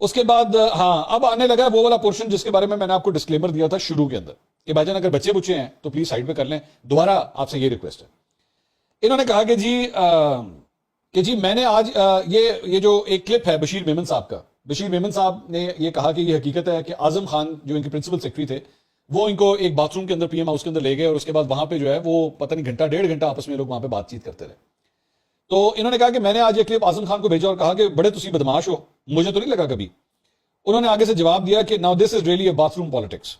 اس کے بعد ہاں اب آنے لگا وہ والا پورشن جس کے بارے میں نے آپ کو ڈسکلیمر دیا تھا شروع کے اندر کہ بھائی جان اگر بچے بچے ہیں تو پلیز سائڈ پہ کر لیں. دوبارہ آپ سے یہ ریکویسٹ ہے. انہوں نے کہا کہ جی میں نے آج یہ جو ایک کلپ ہے بشیر میمن صاحب کا. بشیر میمن صاحب نے یہ کہا کہ یہ حقیقت ہے کہ اعظم خان جو ان کے پرنسپل سیکرٹری تھے وہ ان کو ایک باتھ روم کے اندر پی ایم ہاؤس کے اندر لے گئے اور اس کے بعد وہاں پہ جو ہے وہ پتہ نہیں گھنٹہ ڈیڑھ گھنٹہ آپس میں لوگ وہاں پہ بات چیت کرتے رہے. تو انہوں نے کہا کہ میں نے آج یہ کلپ اعظم خان کو بھیجا اور کہا کہ بڑے تسی بدماش ہو, مجھے تو نہیں لگا کبھی. انہوں نے آگے سے جواب دیا کہ now this is really a bath room politics.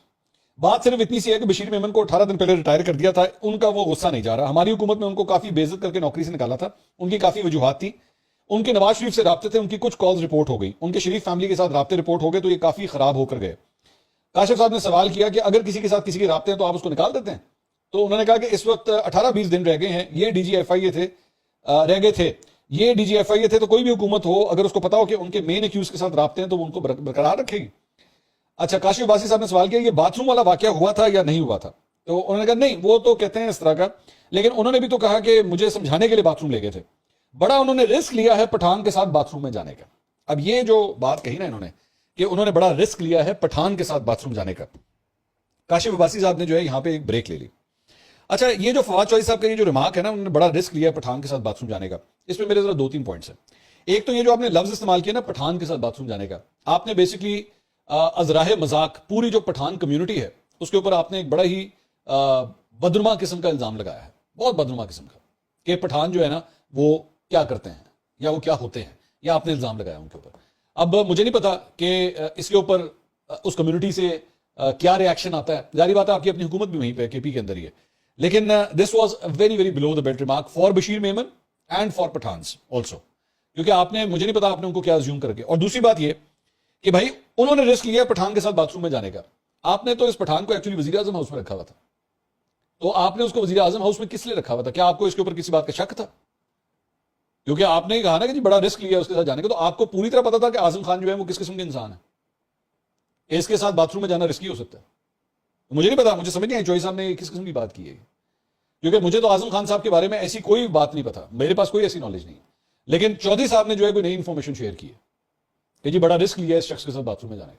بات صرف اتنی سی ہے کہ بشیر میمن کو 18 دن پہلے ریٹائر کر دیا تھا, ان کا وہ غصہ نہیں جا رہا. ہماری حکومت میں ان کو کافی بے عزت کر کے نوکری سے نکالا تھا, ان کی کافی وجوہات تھی. ان کے نواز شریف سے رابطے تھے, ان کی کچھ کالز رپورٹ ہو گئی, ان کے شریف فیملی کے ساتھ رابطے رپورٹ ہو گئے تو یہ کافی خراب ہو کر گئے. کاشف صاحب نے سوال کیا کہ اگر کسی کے ساتھ کسی کے رابطے ہیں تو آپ اس کو نکال دیتے ہیں. تو انہوں نے کہا کہ اس وقت 18-20 دن رہ گئے ہیں, یہ ڈی جی ایف آئی اے رہ گئے تھے, یہ ڈی جی ایف آئی اے تھے, تو کوئی بھی حکومت ہو اگر اس کو پتا ہو کہ ان کے مین ایکیوز کے ساتھ رابطے ہیں تو وہ ان کو برقرار رکھے گی. اچھا, کاشف عباسی صاحب نے سوال کیا یہ باتھ روم والا واقعہ ہوا تھا یا نہیں ہوا تھا. تو انہوں نے کہا نہیں وہ تو کہتے ہیں اس طرح کا, لیکن انہوں نے بھی تو کہا کہ مجھے سمجھانے کے لیے باتھ روم لے گئے تھے. بڑا انہوں نے رسک لیا ہے پٹھان کے ساتھ باتھ روم میں جانے کا. اب یہ جو بات کہی نا انہوں نے کہ انہوں نے بڑا رسک لیا ہے پٹھان کے ساتھ باتھ روم جانے کا, کاشف عباسی صاحب نے جو ہے یہاں پہ ایک بریک لے لی. اچھا, یہ جو فواد چوہدری صاحب کا یہ جو ریمارک ہے نا, انہوں نے بڑا رسک لیا ہے پٹھان کے ساتھ باتھ روم جانے کا, اس پہ میرے ذرا 2-3 پوائنٹس ہیں. ایک تو یہ جو آپ نے لفظ استعمال کیا نا پٹھان کے ساتھ باتھ روم جانے کا, آپ نے بیسکلی ازراہ مذاق پوری جو پٹھان کمیونٹی ہے اس کے اوپر آپ نے ایک بڑا ہی بدنما قسم کا الزام لگایا ہے, بہت بدنما قسم کا, کہ پٹھان جو ہے نا وہ کیا کرتے ہیں یا وہ کیا ہوتے ہیں, یا آپ نے الزام لگایا ان کے اوپر. اب مجھے نہیں پتا کہ اس کے اوپر اس کمیونٹی سے کیا ری ایکشن آتا ہے. ظاہری بات ہے آپ کی اپنی حکومت بھی وہیں پہ کے پی کے اندر ہی ہے, لیکن this was very very below the belt remark for Bashir Memon and for Pathans also, کیونکہ آپ نے, مجھے نہیں پتا آپ نے ان کو کیا زیوم کر کے. اور دوسری بات یہ کہ بھائی انہوں نے رسک لیا پٹھان کے ساتھ باتھ روم میں جانے کا. آپ نے تو اس پٹھان کو ایکچولی وزیر اعظم ہاؤس میں رکھا ہوا تھا, تو آپ نے اس کو وزیر اعظم ہاؤس میں کس لیے رکھا ہوا تھا؟ کیا آپ کو اس کے اوپر کسی بات کا شک تھا؟ کیونکہ آپ نے کہا نا کہ جی بڑا رسک لیا اس کے ساتھ جانے کا, تو آپ کو پوری طرح پتا تھا کہ اعظم خان جو ہے وہ کس قسم کے انسان ہے, اس کے ساتھ باتھ روم میں جانا رسکی ہو سکتا ہے. مجھے نہیں پتا, مجھے سمجھ نہیں آئی چوہدری صاحب نے کس قسم کی بات کی ہے, کیونکہ مجھے تو اعظم خان صاحب کے بارے میں ایسی کوئی بات نہیں پتا, میرے پاس کوئی ایسی نالج نہیں ہے. لیکن چوہدری صاحب نے جو ہے کوئی نئی انفارمیشن شیئر کی ہے کہ جی بڑا رسک لیا ہے اس شخص کے ساتھ باتھ روم میں جانے کا.